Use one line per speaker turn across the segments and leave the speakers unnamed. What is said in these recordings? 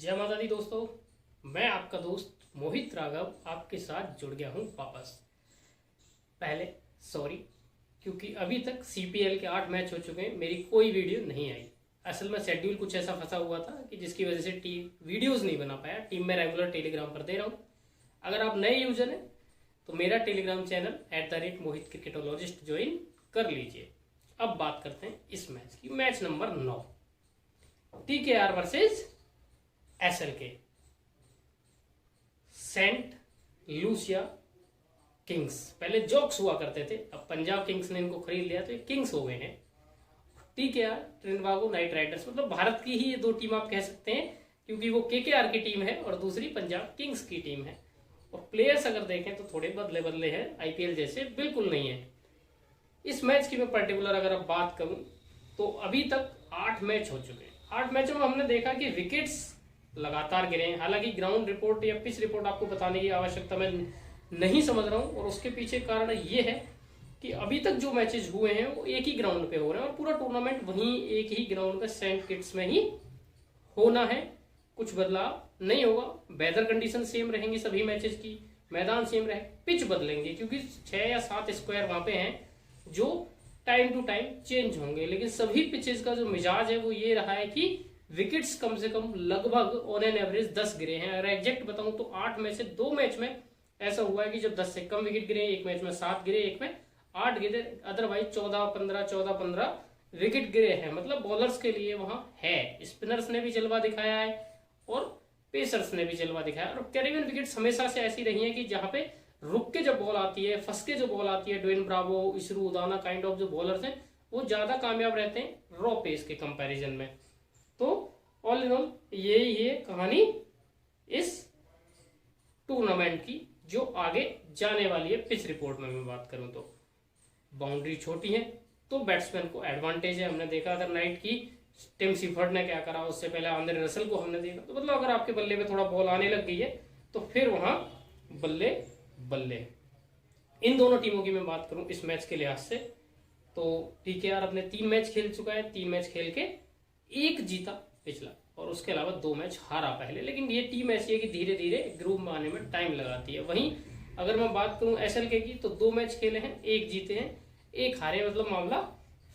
जय माता दी दोस्तों, मैं आपका दोस्त मोहित राघव आपके साथ जुड़ गया हूं वापस। पहले सॉरी, क्योंकि अभी तक सीपीएल के 8 मैच हो चुके हैं, मेरी कोई वीडियो नहीं आई। असल में शेड्यूल कुछ ऐसा फंसा हुआ था कि जिसकी वजह से टीम वीडियोस नहीं बना पाया। टीम में रेगुलर टेलीग्राम पर दे रहा हूँ। अगर आप नए यूजर हैं तो मेरा Telegram channel @Mohit cricketologist join कर लीजिए। अब बात करते हैं इस मैच की। Match number 9, TKR versus SLK, Saint Lucia Kings. पहले जॉक्स हुआ करते थे, अब पंजाब किंग्स ने इनको खरीद लिया तो ये किंग्स हो गए हैं। TKR ट्रिनिडागो नाइट राइडर्स, मतलब भारत की ही ये दो टीम आप कह सकते हैं, क्योंकि वो KKR की टीम है और दूसरी पंजाब किंग्स की टीम है। और प्लेयर्स अगर देखें तो थोड़े बदले बदले हैं, IPL जैसे बिल्कुल नहीं है। इस मैच की मैं पर्टिकुलर अगर अब बात करूं तो अभी तक 8 मैच हो चुके हैं। 8 मैचों में हमने देखा कि विकेट्स लगातार गिरे हैं। हालांकि ग्राउंड रिपोर्ट या पिच रिपोर्ट आपको बताने की आवश्यकता मैं नहीं समझ रहा हूं, और उसके पीछे कारण ये है कि अभी तक जो मैचेस हुए हैं वो एक ही ग्राउंड पे हो रहे हैं और पूरा टूर्नामेंट वहीं एक ही ग्राउंड पे सेंट किट्स में ही होना है। कुछ बदलाव नहीं होगा। वेदर कंडीशन सेम रहेंगी सभी मैचेस की, मैदान सेम रहे, पिच बदलेंगे क्योंकि 6 या 7 स्क्वायर वहां पे हैं जो टाइम टू टाइम चेंज होंगे। लेकिन सभी पिचेस का जो मिजाज है वो ये रहा है कि विकेट्स कम से कम लगभग ऑन एन एवरेज 10 गिरे हैं। अगर एग्जैक्ट बताऊं तो 8 में से 2 मैच में ऐसा हुआ है कि जब 10 से कम विकेट गिरे, एक मैच में 7 गिरे, एक में 8 गिरे, अदरवाइज 14-15 विकेट गिरे हैं। मतलब बॉलर्स के लिए वहां है। स्पिनर्स ने भी जलवा दिखाया है और पेसर्स ने भी जलवा दिखाया। और कैरेबियन विकेट्स हमेशा से ऐसी रही है कि जहां पे रुक के जब बॉल आती है, फंस के जो बॉल आती है, Dwayne Bravo, Isuru Udana kind of जो बॉलर्स हैं वो ज्यादा कामयाब रहते हैं रॉ पेस के कंपैरिजन में। तो ऑल इन ऑल ये कहानी इस टूर्नामेंट की जो आगे जाने वाली है। पिच रिपोर्ट में मैं बात करूं तो बाउंड्री छोटी है तो बैट्समैन को एडवांटेज है। हमने देखा अगर नाइट की टिम सीफर्ड ने क्या करा, उससे पहले आंद्रे रसल को हमने देखा। तो मतलब अगर आपके बल्ले में थोड़ा बॉल आने लग गई है तो फिर वहां बल्ले बल्ले। इन दोनों टीमों की मैं बात करूं इस मैच के लिहाज से तो TKR अपने 3 मैच खेल चुका है। 3 मैच खेल के 1 जीता पिछला और उसके अलावा 2 मैच हारा पहले। लेकिन ये टीम ऐसी है कि धीरे धीरे ग्रुप में आने में टाइम लगाती है। वहीं अगर मैं बात करूं SLK की तो 2 मैच खेले हैं, 1 जीते हैं, 1 हारे, मतलब मामला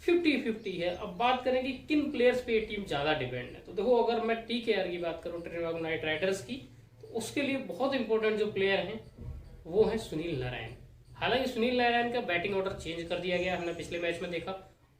50-50 है। अब बात करें कि किन प्लेयर्स पे ये टीम ज्यादा डिपेंड है तो देखो, अगर मैं TKR की बात करूं, ट्रिनिडागो नाइट राइडर्स की, तो उसके लिए बहुत इंपॉर्टेंट जो प्लेयर हैं वो है सुनील नारायण। हालांकि सुनील नारायण का बैटिंग ऑर्डर चेंज कर दिया गया, हमने पिछले मैच में देखा।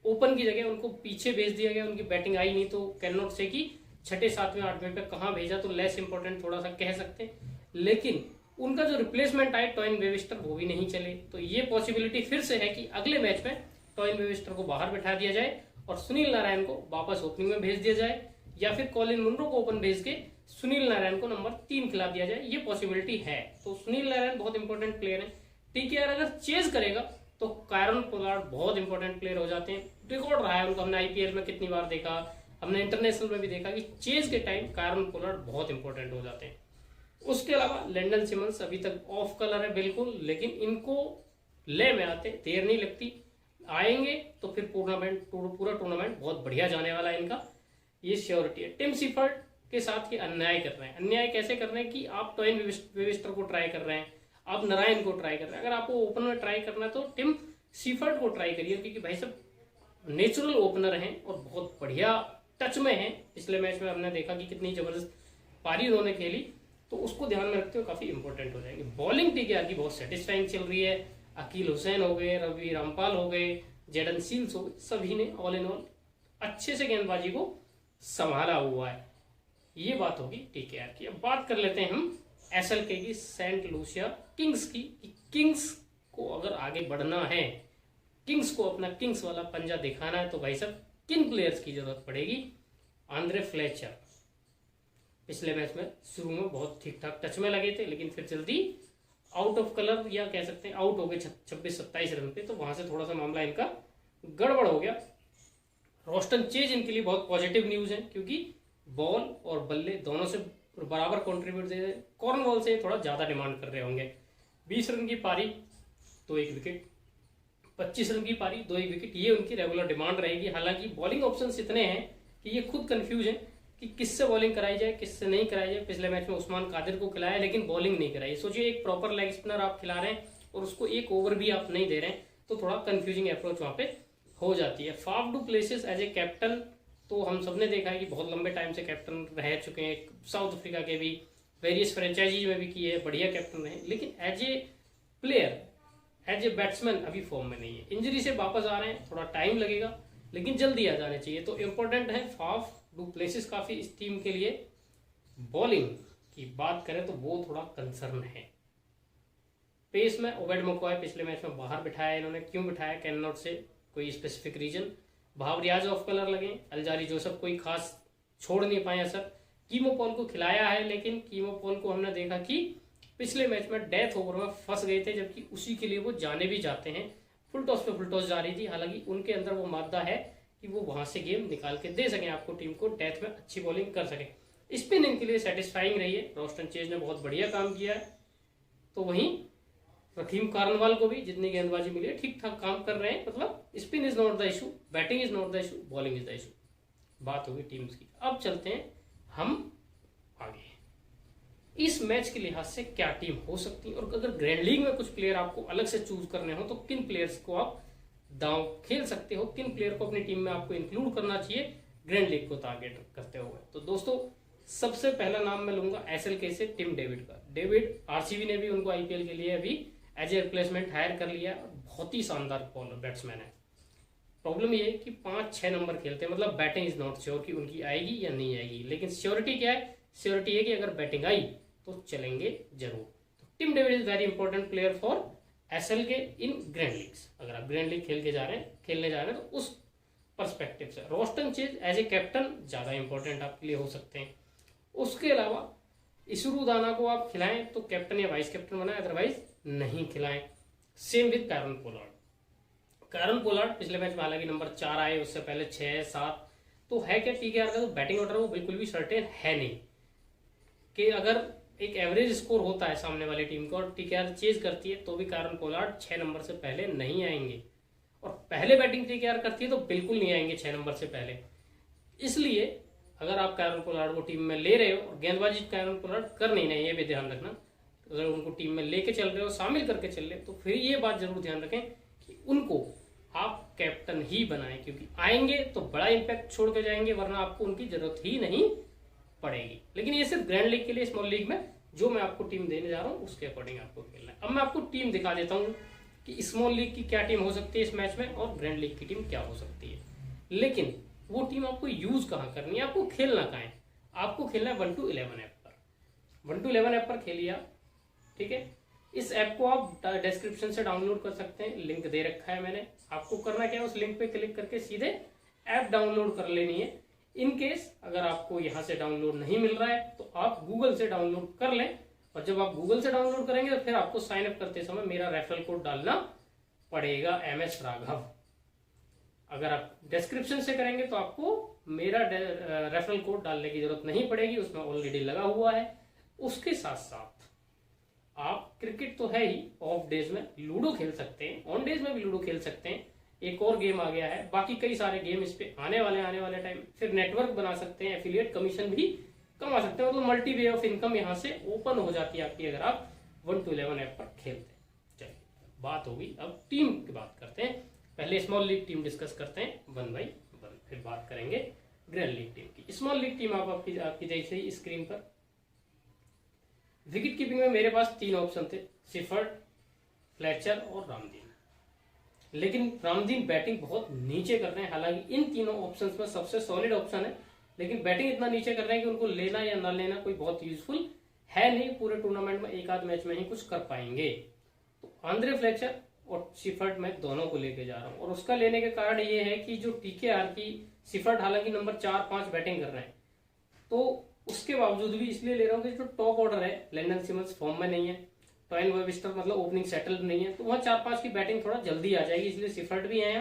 ओपन की जगह उनको पीछे भेज दिया गया, उनकी बैटिंग आई नहीं तो कैन नॉट से कि 6, 7, 8वें पे कहां भेजा, तो लेस इंपॉर्टेंट थोड़ा सा कह सकते हैं। लेकिन उनका जो रिप्लेसमेंट आए टॉइन बेविस्टर वो भी नहीं चले, तो ये पॉसिबिलिटी फिर से है कि अगले मैच में टॉइन बेविस्टर को बाहर बैठा दिया जाए और सुनील नारायण को वापस ओपनिंग में भेज दिया जाए, या फिर कॉलिन मुनरो को ओपन भेज के सुनील नारायण को नंबर 3 खिला दिया जाए। ये पॉसिबिलिटी है। तो सुनील नारायण बहुत इंपॉर्टेंट प्लेयर है। TKR अगर चेज करेगा तो कायरन पोलार्ड बहुत इंपॉर्टेंट प्लेयर हो जाते हैं। रिकॉर्ड रहा है उनका, हमने IPL में कितनी बार देखा, हमने इंटरनेशनल में भी देखा कि चेज के टाइम कायरन पोलार्ड बहुत इंपॉर्टेंट हो जाते हैं। उसके अलावा लैंडन सिमंस अभी तक ऑफ कलर है बिल्कुल, लेकिन इनको ले में आते देर नहीं लगती, आएंगे तो फिर पूरा टूर्नामेंट बहुत बढ़िया जाने वाला है इनका, ये श्योरिटी है। टिम सीफर्ड के साथ ये अन्याय कर रहे हैं। अन्याय कैसे कर रहे हैं कि आप टॉइन बेविस्टर को ट्राई कर रहे हैं, आप नारायण को ट्राई कर रहे हैं। अगर आपको ओपन में ट्राई करना है तो टिम सीफर्ड को ट्राई करिए, क्योंकि भाई सब नेचुरल ओपनर हैं और बहुत बढ़िया टच में हैं। पिछले मैच में हमने देखा कि कितनी जबरदस्त पारी उन्होंने खेली, तो उसको ध्यान में रखते हुए काफी इंपॉर्टेंट हो जाएंगे। बॉलिंग TKR की बहुत सेटिस्फाइंग चल रही है। अकील हुसैन हो गए, रवि रामपाल हो गए, जेडन सील्स हो गए, सभी ने ऑल इन ऑल अच्छे से गेंदबाजी को संभाला हुआ है। ये बात होगी TKR की। अब बात कर लेते हैं हम SLK की, सेंट लूसिया किंग्स की। किंग्स को अगर आगे बढ़ना है, किंग्स को अपना किंग्स वाला पंजा दिखाना है तो भाई साहब किन प्लेयर्स की जरूरत पड़ेगी। आंद्रे फ्लेचर पिछले मैच में शुरू में बहुत ठीक ठाक टच में लगे थे, लेकिन फिर जल्दी आउट ऑफ कलर या कह सकते हैं आउट हो गए 26-27 रन पे, तो वहां से थोड़ा सा मामला इनका गड़बड़ हो गया। रोस्टन चेज इनके लिए बहुत पॉजिटिव न्यूज है, क्योंकि बॉल और बल्ले दोनों से बराबर कंट्रीब्यूट दे रहे हैं। कॉर्नवॉल से थोड़ा ज्यादा डिमांड कर रहे होंगे। 20 रन की पारी तो 1 विकेट, 25 रन की पारी 2 विकेट, ये उनकी रेगुलर डिमांड रहेगी। हालांकि बॉलिंग ऑप्शंस इतने हैं कि ये खुद कंफ्यूज हैं कि किससे बॉलिंग कराई जाए किससे नहीं कराई जाए। पिछले मैच में उस्मान कादिर को खिलाया लेकिन बॉलिंग नहीं कराई। सोचिए एक प्रॉपर लेग स्पिनर आप खिला रहे हैं और उसको एक ओवर भी आप नहीं दे रहे हैं, तो थोड़ा कंफ्यूजिंग अप्रोच वहां पे हो जाती है। Faf du Plessis as a captain तो हम सबने देखा है कि बहुत लंबे टाइम से कैप्टन रह चुके हैं, साउथ अफ्रीका के भी वेरियस फ्रेंचाइजीज में भी किए हैं, बढ़िया कैप्टन रहे, लेकिन as a player as a batsman अभी फॉर्म में नहीं है। इंजरी से वापस आ रहे हैं, थोड़ा टाइम लगेगा लेकिन जल्दी आ जाने चाहिए। तो इंपॉर्टेंट है फाफ डू प्लेसिस काफी इस टीम के लिए। बॉलिंग की बात करें तो वो थोड़ा कंसर्न है। पेस में ओबेड मकॉय पिछले मैच में बाहर बिठाया इन्होंने, क्यों बिठाया कैन नॉट से कोई स्पेसिफिक रीजन। भाव रियाज ऑफ कलर लगे, अलजारी जोसेफ कोई खास छोड़ नहीं पाए असर। कीमो पॉल को खिलाया है लेकिन कीमो पॉल को हमने देखा कि पिछले मैच में डेथ ओवर में फंस गए थे, जबकि उसी के लिए वो जाने भी जाते हैं। फुल टॉस पे फुल टॉस जा रही थी, हालांकि उनके अंदर वो मादा है कि वो वहां से गेम निकाल के दे सकें आपको, टीम को डेथ में अच्छी बॉलिंग कर सके। स्पिन इनके लिए सेटिस्फाइंग रही है, रॉस्टन चेज ने बहुत बढ़िया काम किया है। तो वहीं रकीम कार्नवाल को भी जितनी गेंदबाजी मिली है ठीक ठाक काम कर रहे हैं। मतलब spin is not the issue, batting is not the issue, bowling is the issue. बात होगी टीम्स की। अब चलते हैं हम आगे, इस मैच के लिहाज से क्या टीम हो सकती है, और अगर ग्रैंड लीग में कुछ प्लेयर आपको अलग से चूज करने हो तो किन प्लेयर्स को आप दांव खेल सकते हो, किन प्लेयर को अपनी टीम में आपको इंक्लूड करना चाहिए ग्रैंड लीग को टारगेट करते हुए। तो दोस्तों सबसे पहला नाम मैं लूंगा एसएलके से टिम डेविड का। डेविड आरसीबी ने भी उनको आईपीएल के लिए अभी एज ए रिप्लेसमेंट हायर कर लिया। बहुत ही शानदार बॉलर बैट्समैन है। प्रॉब्लम ये है कि 5-6 नंबर खेलते हैं, मतलब बैटिंग इज नॉट श्योर कि उनकी आएगी या नहीं आएगी, लेकिन श्योरिटी क्या है, श्योरिटी है कि अगर बैटिंग आई तो चलेंगे जरूर। तो Tim David is very important player for SLK in grand leagues. अगर आप ग्रैंड लीग खेलने जा रहे हैं तो उस पर्सपेक्टिव से Roston Chase as a captain ज्यादा इंपॉर्टेंट आपके लिए हो सकते हैं। उसके अलावा इसरू दाना को आप खिलाएं तो कैप्टन या वाइस कैप्टन बनाए, अदरवाइज नहीं खिलाएं। Same with Kieron Pollard. Kieron Pollard पिछले मैच में हालांकि नंबर 4 आए, उससे पहले 6-7 तो है क्या टीकेआर का जो बैटिंग ऑर्डर वो बिल्कुल भी सर्टेन है नहीं कि अगर एक एवरेज स्कोर होता है सामने वाली टीम का और टीकेआर चेज करती है तो भी कैरन पोलार्ड 6 नंबर से पहले नहीं आएंगे, और पहले बैटिंग टीकेआर करती है तो बिल्कुल नहीं आएंगे 6 नंबर से पहले। इसलिए अगर आप कैरन पोलार्ड को टीम में ले रहे हो और गेंदबाजी कैरन पोलार्ड कर नहीं है, ये भी ध्यान रखना। अगर उनको टीम में लेके चल रहे हो, शामिल करके चल रहे हो, तो फिर ये बात जरूर ध्यान रखें कि उनको आप कैप्टन ही बनाएं, क्योंकि आएंगे तो बड़ा इंपैक्ट छोड़ के जाएंगे, वरना आपको उनकी जरूरत ही नहीं पड़ेगी। लेकिन ये सिर्फ ग्रैंड लीग के लिए, स्मॉल लीग में जो मैं आपको टीम देने जा रहा हूँ उसके अकॉर्डिंग आपको खेलना है। अब मैं आपको टीम दिखा देता हूँ कि स्मॉल लीग की क्या टीम हो सकती है इस मैच में और ग्रैंड लीग की टीम क्या हो सकती है। लेकिन वो टीम आपको यूज कहाँ करनी है, आपको खेलना कहाँ है। आपको खेलना है 1 to 11 ऐप पर। 1 to 11 ऐप पर खेलिए आप, ठीक है। इस ऐप को आप डिस्क्रिप्शन से डाउनलोड कर सकते हैं, लिंक दे रखा है मैंने। आपको करना क्या है, उस लिंक पे क्लिक करके सीधे ऐप डाउनलोड कर लेनी है। इन केस अगर आपको यहाँ से डाउनलोड नहीं मिल रहा है तो आप गूगल से डाउनलोड कर लें, और जब आप गूगल से डाउनलोड करेंगे तो फिर आपको साइन अप करते समय मेरा रेफरल कोड डालना पड़ेगा, MS राघव। अगर आप डिस्क्रिप्शन से करेंगे तो आपको मेरा रेफरल कोड डालने की जरूरत नहीं पड़ेगी, उसमें ऑलरेडी लगा हुआ है। उसके साथ साथ आप क्रिकेट तो है ही, ऑफ डेज में लूडो खेल सकते हैं, ऑन डेज में भी लूडो खेल सकते हैं। एक और गेम आ गया है, बाकी कई सारे गेम इस पे आने वाले टाइम। फिर नेटवर्क बना सकते हैं, एफिलिएट कमीशन भी कमा सकते हैं, मतलब मल्टी वे ऑफ इनकम यहाँ से ओपन हो जाती है आपकी अगर आप 1 to 11 ऐप पर खेलते हैं। चलिए बात होगी, अब टीम की बात करते हैं। पहले स्मॉल लीग टीम डिस्कस करते हैं 1 by 1, फिर बात करेंगे ग्रैंड लीग टीम की। स्मॉल लीग टीम आपकी देख रही स्क्रीन पर। विकेट कीपिंग में मेरे पास 3 ऑप्शन थे, सिफर्ट, फ्लेचर और रामदीन। लेकिन रामदीन बैटिंग बहुत नीचे कर रहे हैं, हालांकि इन तीनों ऑप्शंस में सबसे सॉलिड ऑप्शन है, लेकिन बैटिंग इतना नीचे कर रहे हैं कि उनको लेना या ना लेना कोई बहुत यूजफुल है नहीं। पूरे टूर्नामेंट में एक आध मैच में ही कुछ कर पाएंगे। तो आंद्रे फ्लेचर और सिफर्ट मैं दोनों को लेके जा रहा हूँ, और उसका लेने के कारण ये है कि जो टीकेआर की सिफर्ट हालांकि नंबर 4-5 बैटिंग कर रहे हैं, तो उसके बावजूद भी इसलिए ले रहा हूँ कि जो टॉप ऑर्डर है, लैंडन सिमंस फॉर्म में नहीं है, टॉइन वेबस्टर मतलब ओपनिंग सेटल नहीं है, तो वहाँ 4-5 की बैटिंग थोड़ा जल्दी आ जाएगी, इसलिए सिफर्ट भी है।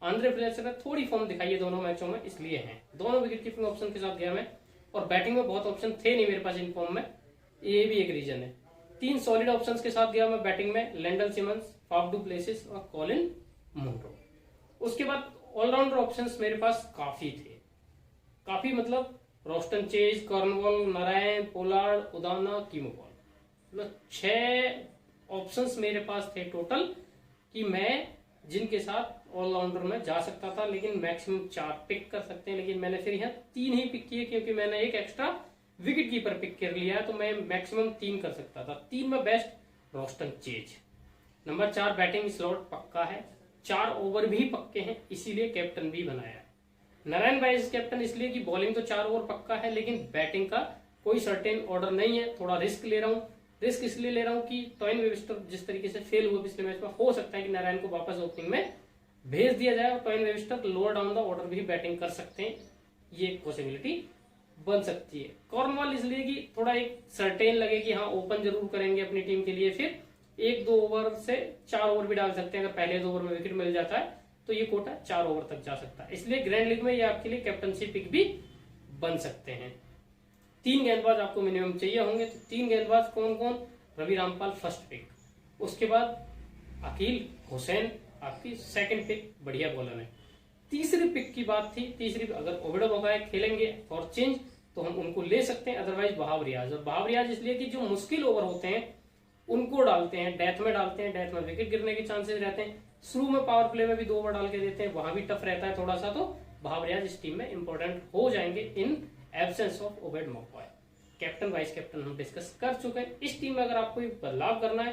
आंद्रे फ्लेचर ने थोड़ी फॉर्म दिखाई है दोनों मैचों में, इसलिए हैं। दोनों विकेट कीपिंग ऑप्शन के साथ गया मैं, और बैटिंग में बहुत ऑप्शन थे नहीं मेरे पास इन फॉर्म में, ये भी एक रीजन है। 3 सॉलिड ऑप्शंस के साथ गया मैं बैटिंग में, Lendl Simmons, Faf du Plessis और कॉलिन मुनरो। उसके बाद ऑलराउंडर ऑप्शंस मेरे पास काफी थे, काफी मतलब Roston Chase, Cornwall, Narine, Pollard, Udana, Keemo Paul. मतलब 6 ऑप्शंस मेरे पास थे टोटल कि मैं जिनके साथ ऑलराउंडर में जा सकता था, लेकिन मैक्सिमम 4 पिक कर सकते हैं। लेकिन मैंने फिर यहाँ 3 ही पिक किए क्योंकि मैंने एक एक्स्ट्रा विकेट कीपर पिक कर लिया, तो मैं मैक्सिमम 3 कर सकता था। 3 में best Roston chase. Number 4 batting slot पक्का है, 4 ओवर भी पक्के हैं, इसीलिए कैप्टन भी बनाया। नारायण वाइस कैप्टन इसलिए कि बॉलिंग तो 4 ओवर पक्का है, लेकिन बैटिंग का कोई सर्टेन ऑर्डर नहीं है। थोड़ा रिस्क ले रहा हूँ। रिस्क इसलिए ले रहा हूँ कि टॉइन वेविस्टर जिस तरीके से फेल हुआ पिछले मैच में, हो सकता है कि नारायण को वापस ओपनिंग में भेज दिया जाए और टॉइन वेविस्टर लोअर डाउन द ऑर्डर भी बैटिंग कर सकते हैं। ये एक पॉसिबिलिटी बन सकती है। कॉर्नवॉल इसलिए कि थोड़ा एक सर्टेन लगे कि हाँ ओपन जरूर करेंगे अपनी टीम के लिए, फिर 1-2 ओवर से 4 ओवर भी डाल सकते हैं। अगर पहले 2 ओवर में विकेट मिल जाता है तो ये कोटा 4 ओवर तक जा सकता है। इसलिए ग्रैंड लीग में ये आपके लिए कैप्टनसी पिक भी बन सकते हैं। 3 गेंदबाज आपको मिनिमम चाहिए होंगे, तो 3 गेंदबाज कौन कौन? रवि रामपाल फर्स्ट पिक, उसके बाद अकील हुसैन आपकी सेकंड पिक, बढ़िया बॉलर है। तीसरी पिक की बात थी, तीसरी अगर ओबेडो बगाए खेलेंगे फॉर चेंज तो हम उनको ले सकते हैं, अदरवाइज बहाव रियाज। और बहाव रियाज इसलिए कि जो मुश्किल ओवर होते हैं उनको डालते हैं, डेथ में डालते हैं, डेथ में विकेट गिरने के चांसेस रहते हैं। शुरू में पावर प्ले में भी 2 ओवर डाल के देते हैं, वहां भी टफ रहता है थोड़ा सा, तो बहाव रियाज इस टीम में इंपॉर्टेंट हो जाएंगे in absence of Obed McCoy. Captain vice captain हम डिस्कस कर चुके हैं। इस टीम में अगर आपको बदलाव करना है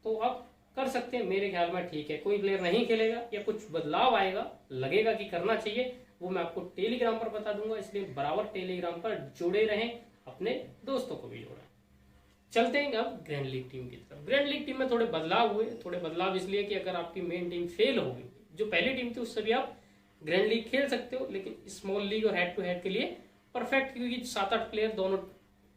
तो आप कर सकते हैं, मेरे ख्याल में ठीक है। कोई प्लेयर नहीं खेलेगा या कुछ बदलाव आएगा, लगेगा कि करना चाहिए, वो मैं आपको टेलीग्राम पर बता दूंगा, इसलिए बराबर टेलीग्राम पर जुड़े रहें, अपने दोस्तों को भी जोड़ें। चलते हैं अब ग्रैंड लीग टीम की तरफ। ग्रैंड लीग टीम में थोड़े बदलाव हुए, थोड़े बदलाव इसलिए कि अगर आपकी मेन टीम फेल हो गई, जो पहली टीम थी उससे भी आप ग्रैंड लीग खेल सकते हो, लेकिन स्मॉल लीग और हेड टू हेड के लिए परफेक्ट, क्योंकि 7-8 प्लेयर दोनों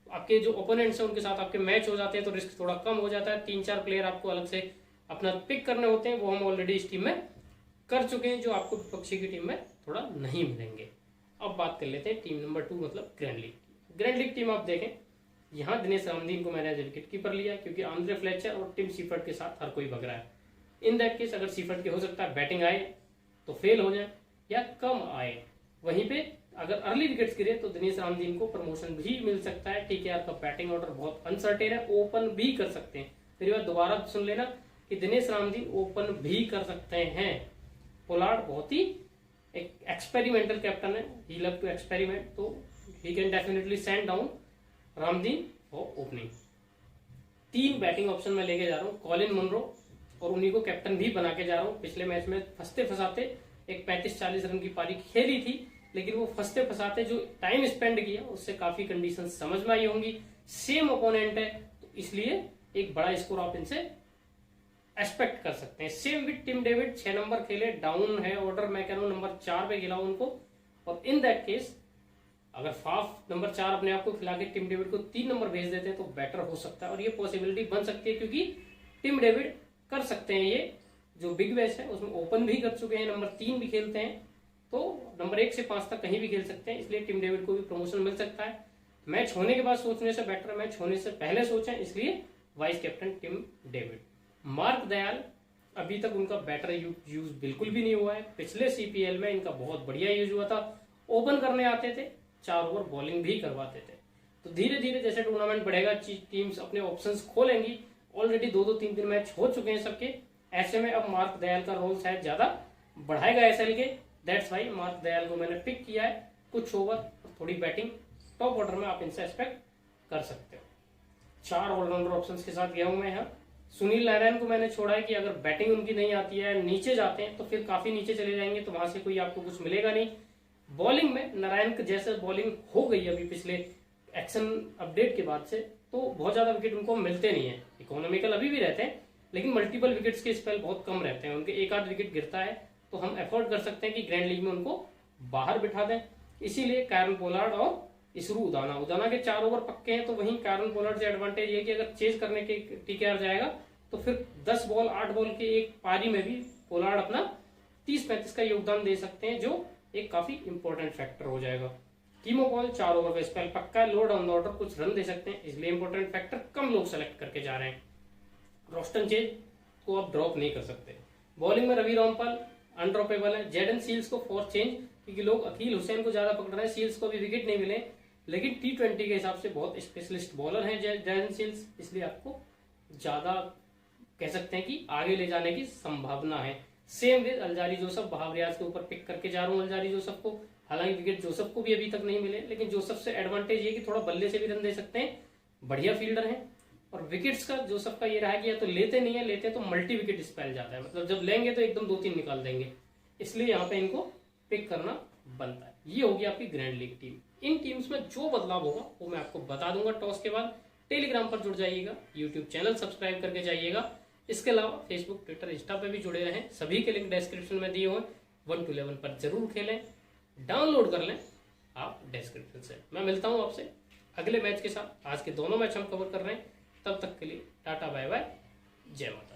आपके जो ओपोनेंट्स हैं उनके साथ आपके मैच हो जाते हैं, तो रिस्क थोड़ा कम हो जाता है। 3-4 प्लेयर आपको अलग से अपना पिक करने होते हैं, वो हम ऑलरेडी इस टीम में कर चुके हैं, जो आपको विपक्षी की टीम में थोड़ा नहीं मिलेंगे। अब बात कर लेते हैं टीम नंबर 2 मतलब ग्रैंड लीग की। ग्रैंड लीग टीम आप देखें, यहाँ दिनेश रामदीन को मैंने एज विकेट कीपर लिया, क्योंकि आंद्रे फ्लेचर और टिम सीफर्ट के साथ हर कोई भग रहा है। इन दैट केस अगर सीफर्ट के हो सकता है बैटिंग आए तो फेल हो जाए या कम आए, वहीं पे अगर अर्ली विकेट्स गिरे तो दिनेश रामदीन को प्रमोशन भी मिल सकता है। ठीक है, आपका बैटिंग ऑर्डर बहुत अनसर्टेन है, ओपन भी कर सकते हैं। मेरी बात दोबारा सुन लेना कि दिनेश रामदीन ओपन भी कर सकते हैं। पोलार्ड बहुत ही एक एक्सपेरिमेंटल कैप्टन है, ही लव टू एक्सपेरिमेंट, तो ही can definitely send down Ramdin for opening. 3 batting option में लेके जा रहा हूँ, कॉलिन मुनरो, और उन्हीं को कैप्टन भी बना के जा रहा हूँ। पिछले मैच में फंसते फंसाते एक 35-40 रन की पारी खेली थी, लेकिन वो फंसते फंसाते जो टाइम स्पेंड किया उससे काफी कंडीशन समझ में आई होंगी। सेम ओपोनेंट है, तो इसलिए एक बड़ा स्कोर आप इनसे एक्सपेक्ट कर सकते हैं। सेम विद टिम डेविड, 6 नंबर खेले, डाउन है ऑर्डर, मैं कह रहा हूं नंबर 4 पे खिलाऊं उनको, और इन दैट केस अगर फाफ नंबर 4 अपने आप को खिला के टिम डेविड को 3 नंबर भेज देते हैं तो बेटर हो सकता है, और ये पॉसिबिलिटी बन सकती है, क्योंकि टिम डेविड कर सकते हैं। ये जो बिग बैश है उसमें ओपन भी कर चुके हैं, नंबर 3 भी खेलते हैं, तो नंबर 1 से 5 तक कहीं भी खेल सकते हैं, इसलिए टिम डेविड को भी प्रमोशन मिल सकता है। मैच होने के बाद सोचने से बेटर मैच होने से पहले सोचें, इसलिए vice captain Tim David. Mark Deyal, अभी तक उनका बैटर यूज बिल्कुल भी नहीं हुआ है। पिछले सीपीएल में इनका बहुत बढ़िया यूज हुआ था, ओपन करने आते थे, 4 ओवर बॉलिंग भी करवाते थे। तो धीरे धीरे जैसे टूर्नामेंट बढ़ेगा, टीम्स अपने ऑप्शंस खोलेंगी। ऑलरेडी 2-2, 3-3 मैच हो चुके हैं सबके, ऐसे में अब मार्क दयाल का रोल शायद ज्यादा बढ़ाएगा एसएल के। दैट्स वाई मार्क दयाल को मैंने पिक किया है। कुछ ओवर, थोड़ी बैटिंग टॉप ऑर्डर में आप इनसे एक्सपेक्ट कर सकते हो। 4 ऑलराउंडर ऑप्शंस के साथ गया हूं मैं यहाँ। सुनील नारायण को मैंने छोड़ा है कि अगर बैटिंग उनकी नहीं आती है, नीचे जाते हैं तो फिर काफी नीचे चले जाएंगे, तो वहां से कोई आपको कुछ मिलेगा नहीं। बॉलिंग में नारायण के जैसे बॉलिंग हो गई अभी पिछले एक्शन अपडेट के बाद से, तो बहुत ज्यादा विकेट उनको मिलते नहीं है। इकोनॉमिकल अभी भी रहते हैं, लेकिन मल्टीपल विकेट्स के स्पेल बहुत कम रहते हैं उनके, 1-8 विकेट गिरता है, तो हम एफोर्ड कर सकते हैं कि ग्रैंड लीग में उनको बाहर बिठा दें। इसीलिए कैरन पोलार्ड और इसरू उदाना के 4 ओवर पक्के हैं, तो वहीं कैरन पोलार्ड से एडवांटेज ये कि अगर चेज करने के टीकेआर जाएगा तो फिर 10 बॉल 8 बॉल के एक पारी में भी पोलार्ड अपना 30-35 का योगदान दे सकते हैं, जो एक काफी इंपॉर्टेंट फैक्टर हो जाएगा। कीमोपॉल 4 ओवर का स्पेल पक्का है, लो डाउन द ऑर्डर कुछ रन दे सकते हैं, इसलिए इंपॉर्टेंट फैक्टर, कम लोग सेलेक्ट करके जा रहे हैं। रोस्टन चेज को आप ड्रॉप नहीं कर सकते। बॉलिंग में रवि रामपाल अनड्रॉपेबल है। जेडन सील्स को फॉर चेंज, क्योंकि लोग अकील हुसैन को ज्यादा पकड़ रहे हैं, सील्स को भी विकेट नहीं मिले, लेकिन T20 के हिसाब से बहुत स्पेशलिस्ट बॉलर हैं जैजन सील्स, इसलिए आपको ज्यादा कह सकते हैं कि आगे ले जाने की संभावना है। Same with Alzarri Joseph, Wahab Riaz के ऊपर पिक करके जा रहा हूँ अल्जारी जोसफ को। हालांकि विकेट जोसफ को भी अभी तक नहीं मिले, लेकिन जोसफ से एडवांटेज ये कि थोड़ा बल्ले से भी रन दे सकते हैं, बढ़िया फील्डर हैं। और विकेट्स का जोसफ का ये रहा है कि या तो लेते नहीं है, लेते तो मल्टी विकेट स्पेल जाता है, मतलब जब लेंगे तो एकदम 2-3 निकाल देंगे, इसलिए यहाँ पे इनको पिक करना बनता है। ये होगी आपकी ग्रैंड लीग टीम। इन टीम्स में जो बदलाव होगा वो मैं आपको बता दूंगा टॉस के बाद। टेलीग्राम पर जुड़ जाइएगा, यूट्यूब चैनल सब्सक्राइब करके जाइएगा। इसके अलावा फेसबुक, ट्विटर, इंस्टा पे भी जुड़े रहें, सभी के लिंक डिस्क्रिप्शन में दिए हुए। 1 to 11 पर जरूर खेलें, डाउनलोड कर लें आप डिस्क्रिप्शन से। मैं मिलता हूं आपसे अगले मैच के साथ। आज के दोनों मैच हम कवर कर रहे हैं, तब तक के लिए टाटा बाय बाय, जय माता।